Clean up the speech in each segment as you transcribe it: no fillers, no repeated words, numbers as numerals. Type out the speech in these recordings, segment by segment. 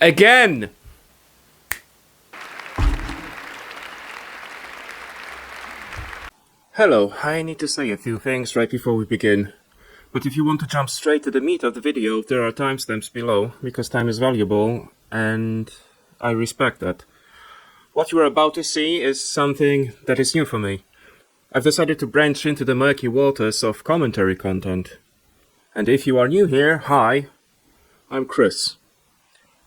Again! Hello, I need to say a few things right before we begin. But if you want to jump straight to the meat of the video, there are timestamps below, because time is valuable, and I respect that. What you are about to see is something that is new for me. I've decided to branch into the murky waters of commentary content. And if you are new here, hi, I'm Chris.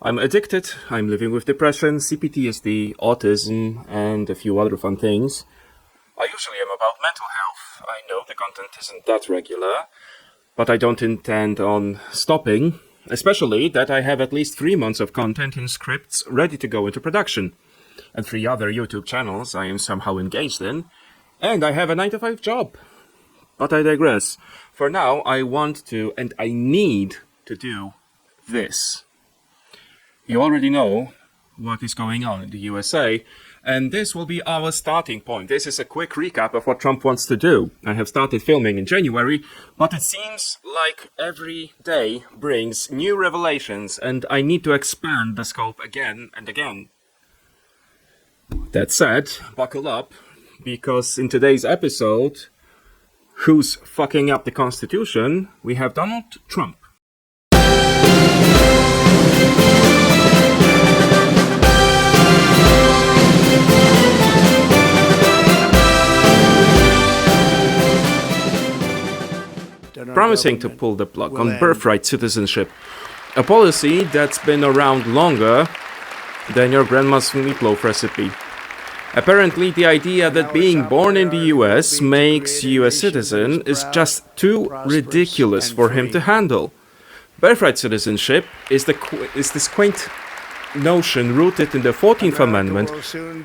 I'm addicted, I'm living with depression, CPTSD, autism, and a few other fun things. I usually am about mental health. I know the content isn't that regular, but I don't intend on stopping, especially that I have at least 3 months of content in scripts ready to go into production, and 3 other YouTube channels I am somehow engaged in, and I have a 9-to-5 job. But I digress. For now, I want to, and I need to do this. You already know what is going on in the USA, and this will be our starting point. This is a quick recap of what Trump wants to do. I have started filming in January, but it seems like every day brings new revelations, and I need to expand the scope again and again. That said, buckle up, because in today's episode, who's fucking up the Constitution, we have Donald Trump. Promising to pull the plug on Birthright Citizenship, a policy that's been around longer than your grandma's meatloaf recipe. Apparently, the idea that being born in the US makes you a citizen is just too ridiculous for him to handle. Birthright citizenship is this quaint notion rooted in the 14th Amendment.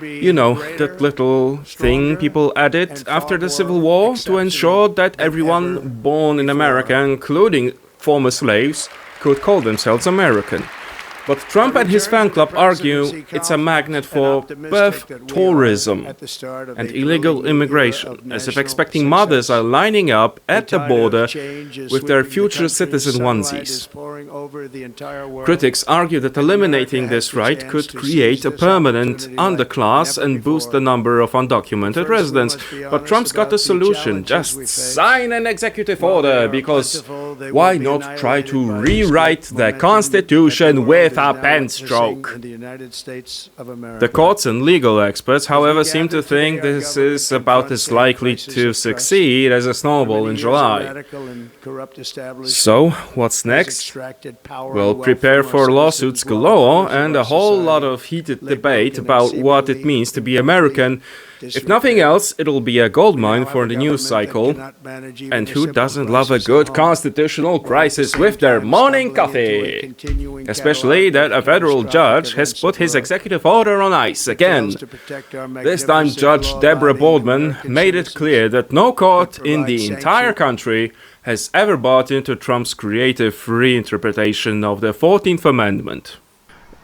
You know, that little thing people added after the Civil War to ensure that everyone born in America, including former slaves, could call themselves American. But Trump and his fan club argue it's a magnet for birth tourism and illegal immigration, as if expecting mothers are lining up at the border with their future citizen onesies. Critics argue that eliminating this right could create a permanent underclass and boost the number of undocumented residents. But Trump's got a solution: just sign an executive order, because why not try to rewrite the Constitution with a pen stroke? The courts and legal experts, however, seem to think this is about as likely to succeed as a snowball in July. So, what's next? Well, prepare for lawsuits galore and a whole lot of heated debate about what it means to be American. If nothing else, it'll be a goldmine for the news cycle. And who doesn't love a good constitutional crisis with their morning coffee? Especially that a federal judge has put his executive order on ice again. This time, Judge Deborah Boardman made it clear that no court in the entire country has ever bought into Trump's creative reinterpretation of the 14th Amendment.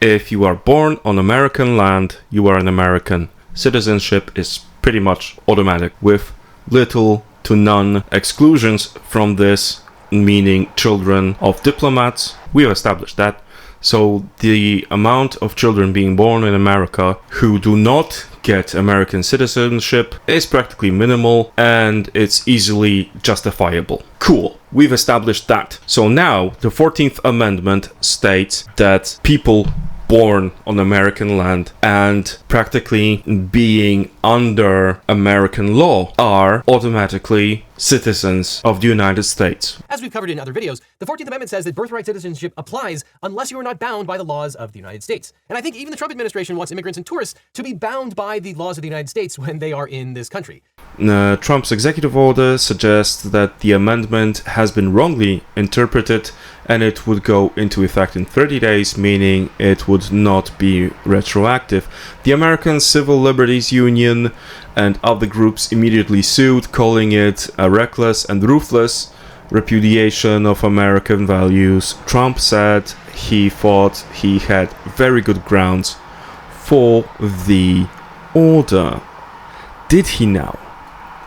If you are born on American land, you are an American. Citizenship is pretty much automatic, with little to none exclusions from this, meaning children of diplomats. We have established that. So the amount of children being born in America who do not get American citizenship is practically minimal, and it's easily justifiable. Cool, we've established that. So now the 14th Amendment states that people born on American land and practically being under American law are automatically citizens of the United States. As we've covered in other videos, the 14th Amendment says that birthright citizenship applies unless you are not bound by the laws of the United States. And I think even the Trump administration wants immigrants and tourists to be bound by the laws of the United States when they are in this country. Trump's executive order suggests that the amendment has been wrongly interpreted and it would go into effect in 30 days, meaning it would not be retroactive. The American Civil Liberties Union and other groups immediately sued, calling it a reckless and ruthless repudiation of American values. Trump said he thought he had very good grounds for the order. Did he now?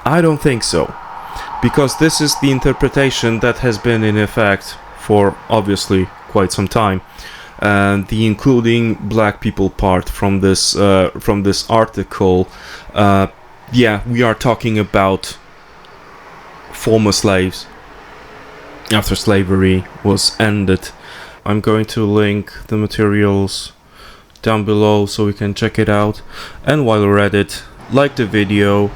I don't think so, because this is the interpretation that has been in effect for obviously quite some time. and the including black people part from this article. Yeah, we are talking about former slaves after slavery was ended. I'm going to link the materials down below so we can check it out. And while you're at it, like the video,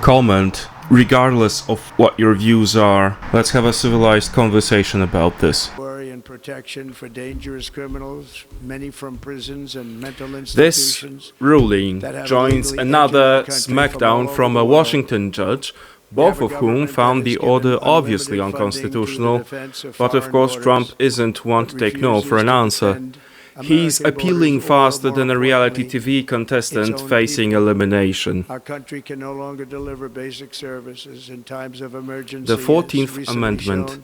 comment, regardless of what your views are. Let's have a civilized conversation about this. And protection for dangerous criminals, many from prisons and mental This institutions. ruling joins another smackdown from a Washington judge, both of whom found the order obviously unconstitutional, but of course Trump isn't one to take no for an answer. He's appealing faster than a reality TV contestant facing elimination. Our country can no longer deliver basic services in times of emergency. The 14th Amendment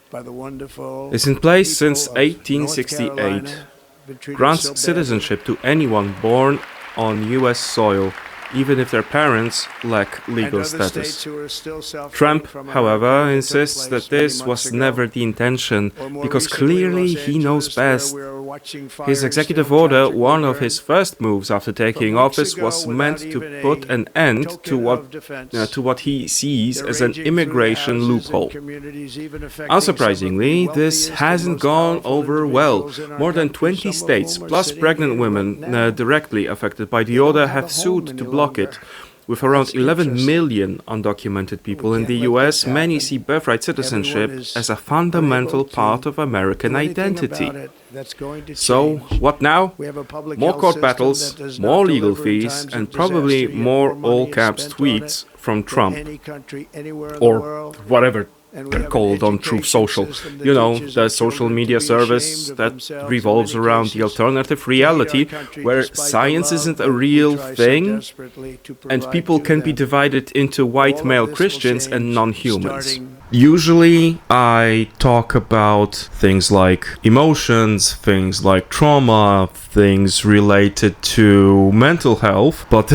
by the wonderful is in place since people of 1868, North Carolina, been treated grants so badly. citizenship to anyone born on US soil, even if their parents lack And legal other status. states who are still suffering Trump, from however, America insists took that place this many was months ago. never the intention, Or more because recently, clearly Los he knows Angeles, where best. we were watching His fires executive still order, tragically one of burn. his first moves after taking But weeks office, ago, was without meant to even put a an end to token what of defense, he sees they're as an raging through immigration houses and loophole. communities, even affecting some of the Unsurprisingly, this wealthiest and hasn't most gone powerful over well. individuals in our More than country, 20 some of states, whom are plus sitting pregnant here women right now. directly affected by the They don't order, have a have sued home to any block longer. it. With around That's 11 interesting. million undocumented people in can't the let US, this many happen. see birthright citizenship Everyone is as a fundamental unable to part of American do anything identity. about it that's going to So, change. what now? We have a public More health court system battles, that does more not legal deliver in fees, times and of probably disaster, yet more money all is caps spent on it tweets from than Trump. any country anywhere in the Or world. whatever And we they're have an called on Truth education Social. system that You know, teaches the our social children media to be service ashamed of that themselves in revolves many around the cases, alternative to hate our reality country where despite the science love isn't that a we real try so thing desperately to and provide people to can be them. divided into white All of male this will Christians and change non-humans. starting- Usually I talk about things like emotions, things like trauma, things related to mental health, but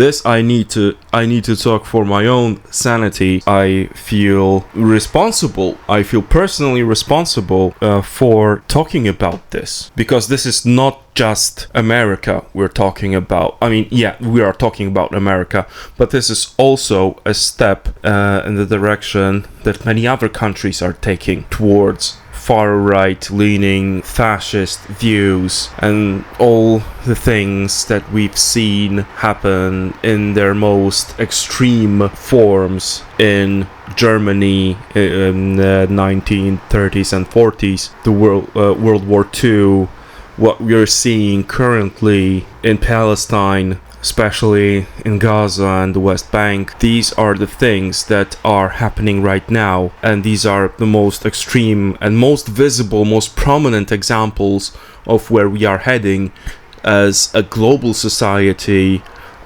this I need to talk for my own sanity. I feel responsible. I feel personally responsible for talking about this, because this is not just America we're talking about. I mean, yeah, we are talking about America, but this is also a step in the direction that many other countries are taking towards far-right leaning fascist views and all the things that we've seen happen in their most extreme forms in Germany in the 1930s and 40s, the World War II, what we are seeing currently in Palestine, especially in Gaza and the West Bank. These are the things that are happening right now, and these are the most extreme and most visible, most prominent examples of where we are heading as a global society,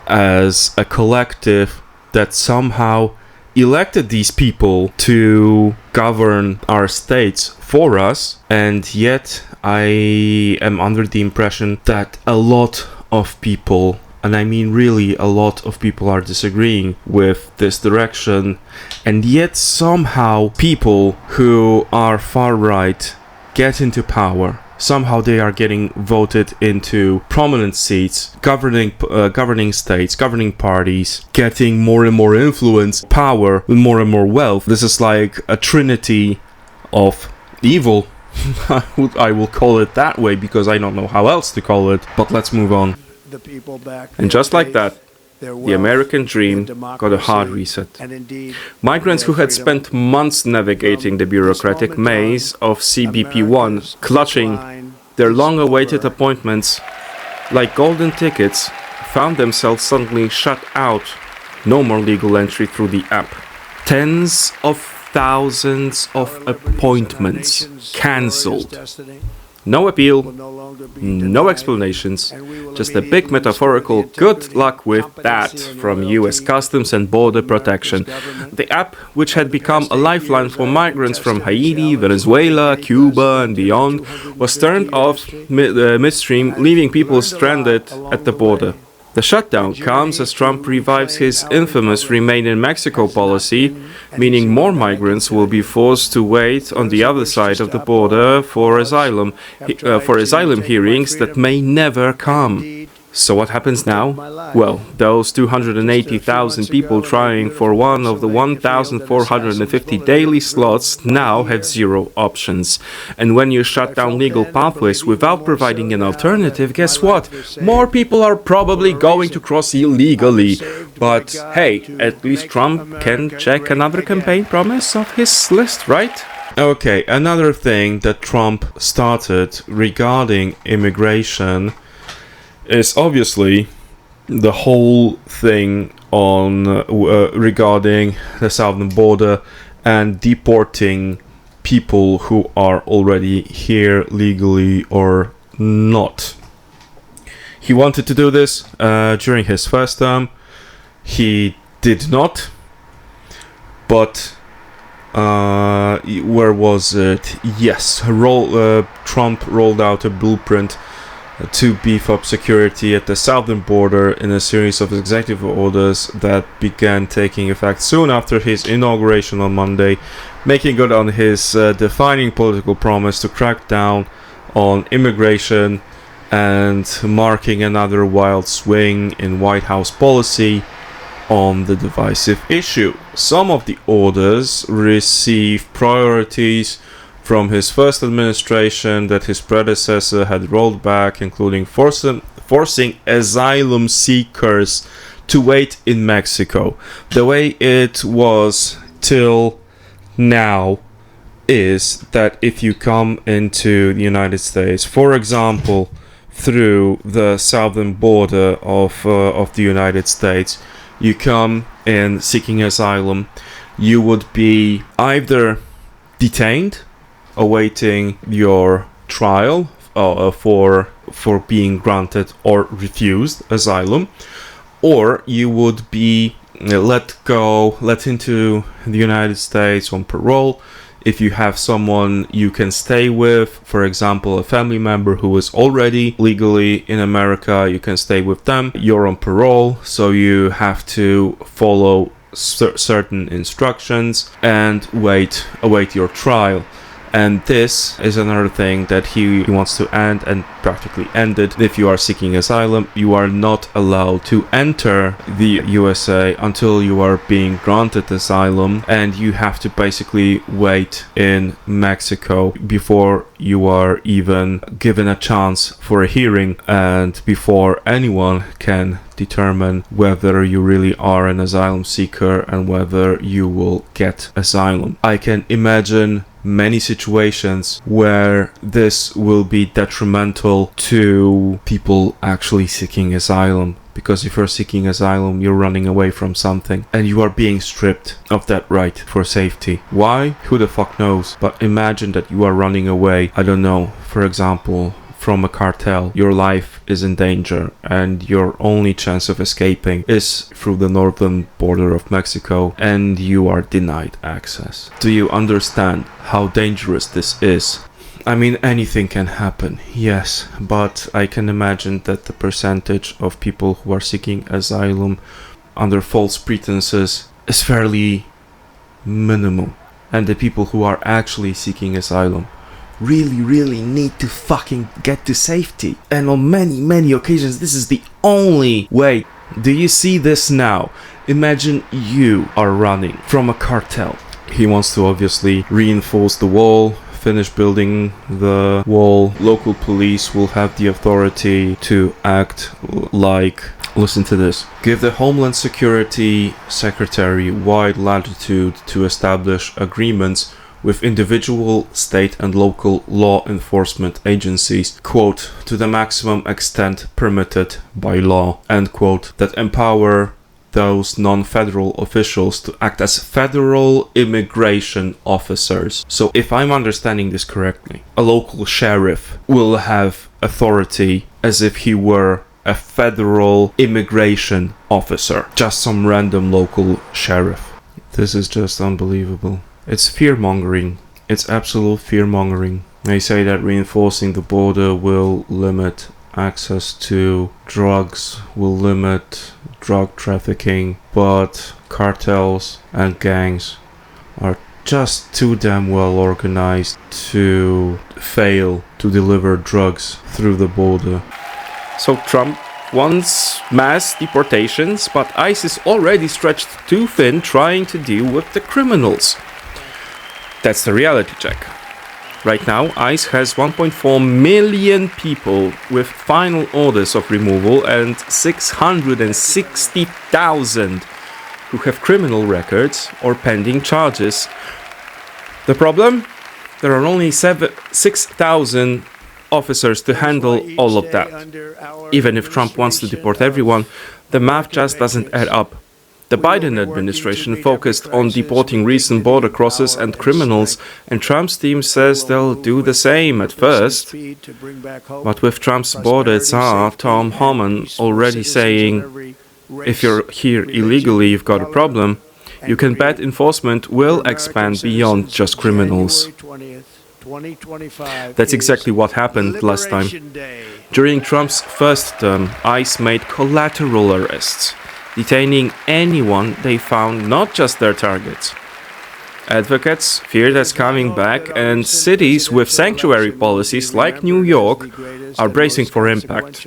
as a collective that somehow elected these people to govern our states for us, and yet I am under the impression that a lot of people, and I mean really a lot of people, are disagreeing with this direction, and yet somehow people who are far right get into power. Somehow they are getting voted into prominent seats, governing states, governing parties, getting more and more influence, power, and more wealth. This is like a trinity of evil. I will call it that way because I don't know how else to call it. But let's move on. The people back And their just like faith, that, their the wealth, American dream their got a hard democracy, reset. and indeed, Migrants who their had freedom. spent months navigating the bureaucratic maze of CBP1, America's clutching decline their is long-awaited over. appointments like golden tickets, found themselves suddenly shut out. No more legal entry through the app. Tens of thousands of Our liberties and our appointments nation's cancelled. glorious destiny No will appeal, no longer be no denied, explanations, and we will just a big immediately metaphorical restore the good integrity, luck with that competency, and from loyalty US Customs and Border of America's Protection. government. The app, which had Over the become past a 8 lifeline years, for I have migrants from contested and Haiti, challenged Venezuela, many Cuba, presidents and in beyond, 250 was turned year off history. midstream, I've leaving people learned a lot stranded along at the the border. way. The shutdown comes as Trump revives his infamous Remain in Mexico policy, meaning more migrants will be forced to wait on the other side of the border for asylum hearings that may never come. So what happens now? Well, those 280,000 people trying for one of the 1,450 daily slots now have zero options. And when you shut down legal pathways without providing an alternative, guess what? More people are probably going to cross illegally. But hey, at least Trump can check another campaign promise off his list, right? Okay, another thing that Trump started regarding immigration is obviously the whole thing on regarding the southern border and deporting people who are already here legally or not. He wanted to do this during his first term. He did not. But where was it? Yes, Trump rolled out a blueprint to beef up security at the southern border in a series of executive orders that began taking effect soon after his inauguration on Monday, making good on his defining political promise to crack down on immigration and marking another wild swing in White House policy on the divisive issue. Some of the orders receive priorities from his first administration that his predecessor had rolled back, including forcing asylum seekers to wait in Mexico. The way it was till now is that if you come into the United States, for example, through the southern border of the United States, you come in seeking asylum, you would be either detained awaiting your trial for being granted or refused asylum, or you would be let into the United States on parole. If you have someone you can stay with, for example, a family member who is already legally in America, you can stay with them. You're on parole, so you have to follow certain instructions and await your trial. And this is another thing that he wants to end and practically ended. If you are seeking asylum, you are not allowed to enter the USA until you are being granted asylum, and you have to basically wait in Mexico before you are even given a chance for a hearing and before anyone can determine whether you really are an asylum seeker and whether you will get asylum. I can imagine many situations where this will be detrimental to people actually seeking asylum, because if you're seeking asylum, you're running away from something and you are being stripped of that right for safety. Why? Who the fuck knows? But imagine that you are running away, I don't know, for example, from a cartel. Your life is in danger and your only chance of escaping is through the northern border of Mexico, and you are denied access. Do you understand how dangerous this is? I mean, anything can happen, yes, but I can imagine that the percentage of people who are seeking asylum under false pretenses is fairly minimal, and the people who are actually seeking asylum really need to fucking get to safety. And on many occasions, this is the only way. Do you see this now? Imagine you are running from a cartel. He wants to obviously reinforce the wall, finish building the wall. Local police will have the authority to act like, listen to this, give the Homeland Security Secretary wide latitude to establish agreements with individual, state and local law enforcement agencies, quote, to the maximum extent permitted by law, end quote, that empower those non-federal officials to act as federal immigration officers. So if I'm understanding this correctly, a local sheriff will have authority as if he were a federal immigration officer, just some random local sheriff. This is just unbelievable. It's fear-mongering. It's absolute fear-mongering. They say that reinforcing the border will limit access to drugs, will limit drug trafficking, but cartels and gangs are just too damn well organized to fail to deliver drugs through the border. So Trump wants mass deportations, but ICE is already stretched too thin trying to deal with the criminals. That's the reality check. Right now, ICE has 1.4 million people with final orders of removal and 660,000 who have criminal records or pending charges. The problem? There are only 6,000 officers to handle all of that. Even if Trump wants to deport everyone, the math just doesn't add up. The Biden administration focused on deporting recent border crossers and criminals, and Trump's team says they'll do the same at first. But with Trump's border czar, Tom Homan, already saying, if you're here illegally, you've got a problem, you can bet enforcement will expand beyond just criminals. That's exactly what happened last time. During Trump's first term, ICE made collateral arrests, detaining anyone they found, not just their targets. Advocates fear that's coming back, and cities with sanctuary policies like New York are bracing for impact.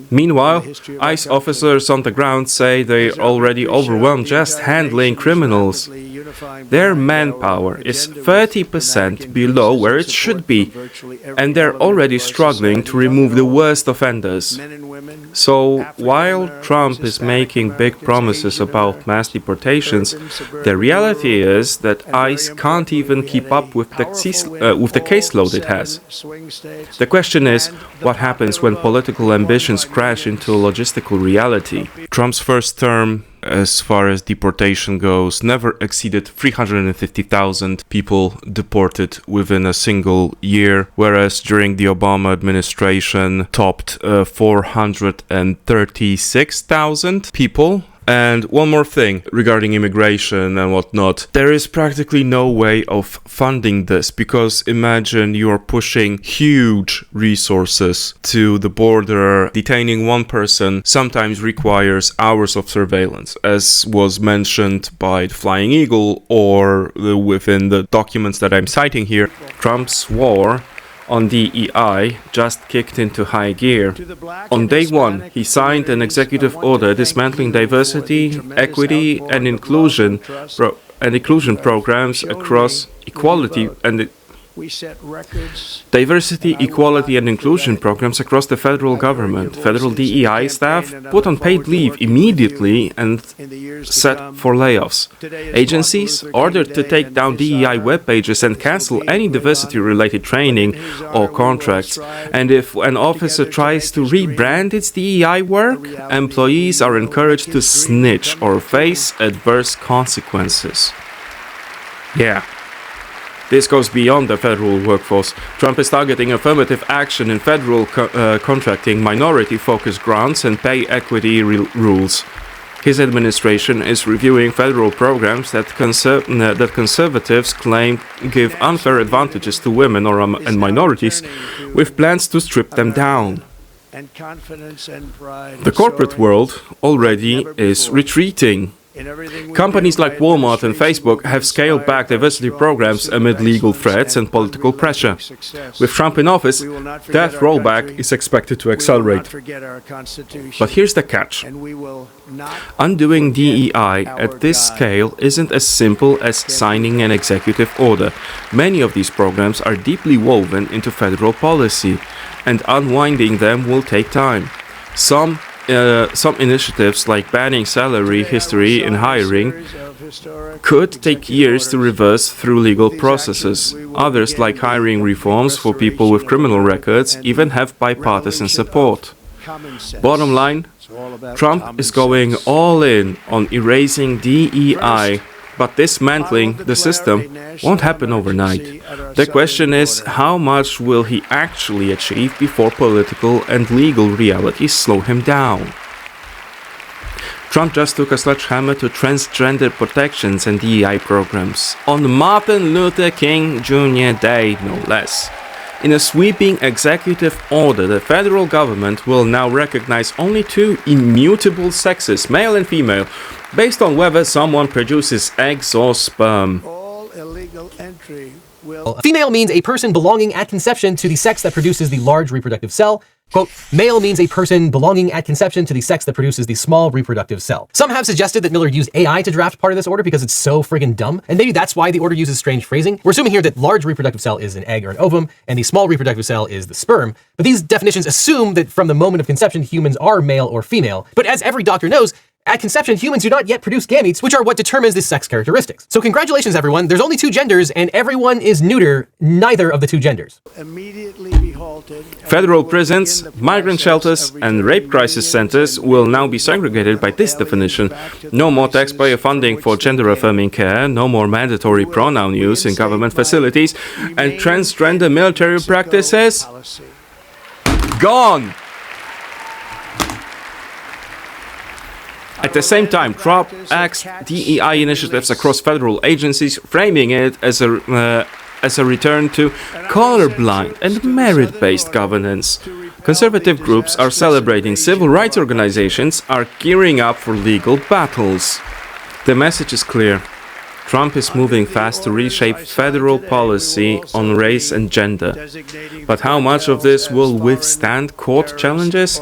Meanwhile, ICE officers on the ground say they're already overwhelmed just handling criminals. Their manpower is 30% below where it should be, and they're already struggling to remove the worst offenders. So, while Trump is making big promises about mass deportations, the reality is that ICE can't even keep up with the caseload it has. The question is, what happens when political ambitions crash into logistical reality? Trump's first term, as far as deportation goes, never exceeded 350,000 people deported within a single year, whereas during the Obama administration topped 436,000 people. And one more thing regarding immigration and whatnot. There is practically no way of funding this, because imagine you're pushing huge resources to the border. Detaining one person sometimes requires hours of surveillance, as was mentioned by the Flying Eagle or within the documents that I'm citing here. Trump's war on DEI just kicked into high gear. On day one, he signed an executive order dismantling diversity, equity, and inclusion programs across equality and diversity, equality, and inclusion programs across the federal government. Federal DEI staff put on paid leave immediately and set for layoffs. Agencies ordered to take down DEI web pages and cancel any diversity-related training or contracts. And if an officer tries to rebrand its DEI work, employees are encouraged to snitch or face adverse consequences. Yeah. This goes beyond the federal workforce. Trump is targeting affirmative action in federal contracting, minority-focused grants, and pay equity rules. His administration is reviewing federal programs that conservatives claim give unfair advantages to women and minorities, with plans to strip them down. The corporate world already is retreating. Companies like Walmart and Facebook have scaled back diversity programs amid legal threats and political pressure. With Trump in office, that rollback is expected to accelerate. But here's the catch. Undoing DEI at this scale isn't as simple as signing an executive order. Many of these programs are deeply woven into federal policy, and unwinding them will take time. Some initiatives, like banning salary history in hiring, could take years to reverse through legal processes. Others, like hiring reforms for people with criminal records, even have bipartisan support. Bottom line, Trump is going all in on erasing DEI, but dismantling the system won't happen overnight. The question is, how much will he actually achieve before political and legal realities slow him down? Trump just took a sledgehammer to transgender protections and DEI programs on Martin Luther King Jr. Day, no less. In a sweeping executive order, the federal government will now recognize only two immutable sexes, male and female, based on whether someone produces eggs or sperm. All illegal entry will... Female means a person belonging at conception to the sex that produces the large reproductive cell. Quote, male means a person belonging at conception to the sex that produces the small reproductive cell. Some have suggested that Miller used AI to draft part of this order because it's so friggin' dumb, and maybe that's why the order uses strange phrasing. We're assuming here that large reproductive cell is an egg or an ovum, and the small reproductive cell is the sperm, but these definitions assume that from the moment of conception, humans are male or female. But as every doctor knows, at conception, humans do not yet produce gametes, which are what determines the sex characteristics. So congratulations, everyone. There's only two genders, and everyone is neuter, neither of the two genders. Immediately be halted. Federal prisons, migrant shelters, and rape crisis centers will now be segregated by this definition. No more taxpayer funding for gender-affirming care, no more mandatory pronoun use in government facilities, and transgender military practices gone! At the same time, Trump axed DEI initiatives across federal agencies, framing it as a return to colorblind and merit-based governance. Conservative groups are celebrating, civil rights organizations are gearing up for legal battles. The message is clear. Trump is moving fast to reshape federal policy on race and gender. But how much of this will withstand court challenges?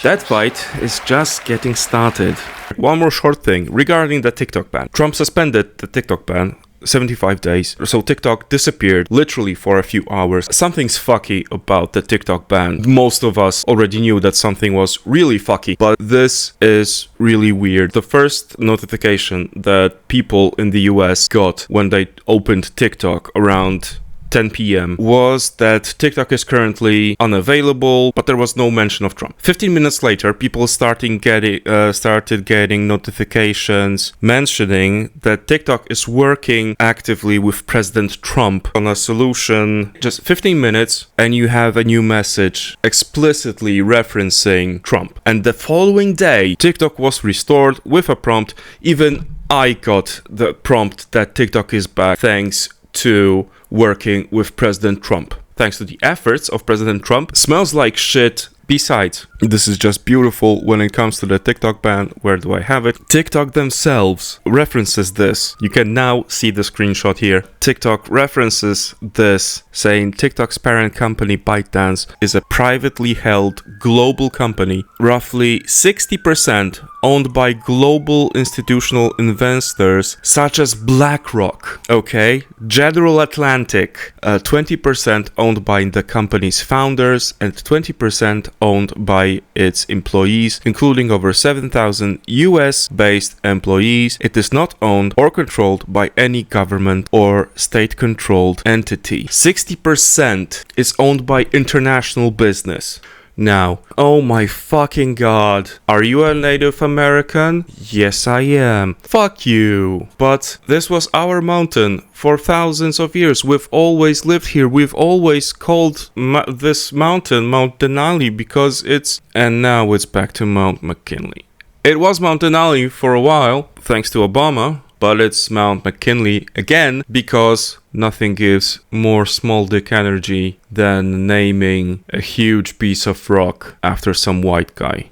That fight is just getting started. One more short thing regarding the TikTok ban. Trump suspended the TikTok ban 75 days, so TikTok disappeared literally for a few hours. Something's fucky about the TikTok ban. Most of us already knew that something was really fucky, but this is really weird. The first notification that people in the US got when they opened TikTok around 10 p.m. was that TikTok is currently unavailable, but there was no mention of Trump. 15 minutes later, people started getting notifications mentioning that TikTok is working actively with President Trump on a solution. Just 15 minutes and you have a new message explicitly referencing Trump. And the following day, TikTok was restored with a prompt. Even I got the prompt that TikTok is back thanks to working with President Trump. Thanks to the efforts of President Trump. Smells like shit. Besides, this is just beautiful when it comes to the TikTok ban. Where do I have it? TikTok themselves references this. You can now see the screenshot here. TikTok references this, saying TikTok's parent company ByteDance is a privately held global company, roughly 60% owned by global institutional investors such as BlackRock, okay? General Atlantic, 20% owned by the company's founders and 20% owned by its employees, including over 7,000 US-based employees. It is not owned or controlled by any government or state-controlled entity. 60% is owned by international business. Now, oh my fucking god, are you a Native American? Yes, I am. Fuck you. But this was our mountain for thousands of years. We've always lived here. We've always called this mountain Mount Denali because it's... And now it's back to Mount McKinley. It was Mount Denali for a while, thanks to Obama. But it's Mount McKinley again because nothing gives more small dick energy than naming a huge piece of rock after some white guy.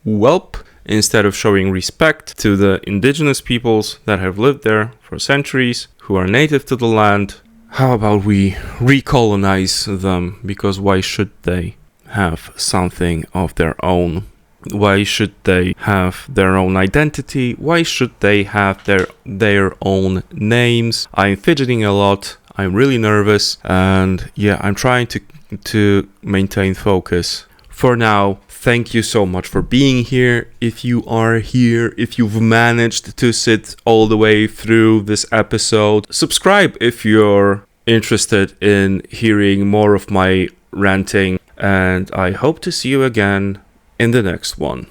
Welp, instead of showing respect to the indigenous peoples that have lived there for centuries, who are native to the land, how about we recolonize them? Because why should they have something of their own? Why should they have their own identity? Why should they have their own names? I'm fidgeting a lot. I'm really nervous. And yeah, I'm trying to maintain focus. For now, thank you so much for being here. If you are here, if you've managed to sit all the way through this episode, subscribe if you're interested in hearing more of my ranting. And I hope to see you again in the next one.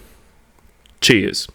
Cheers.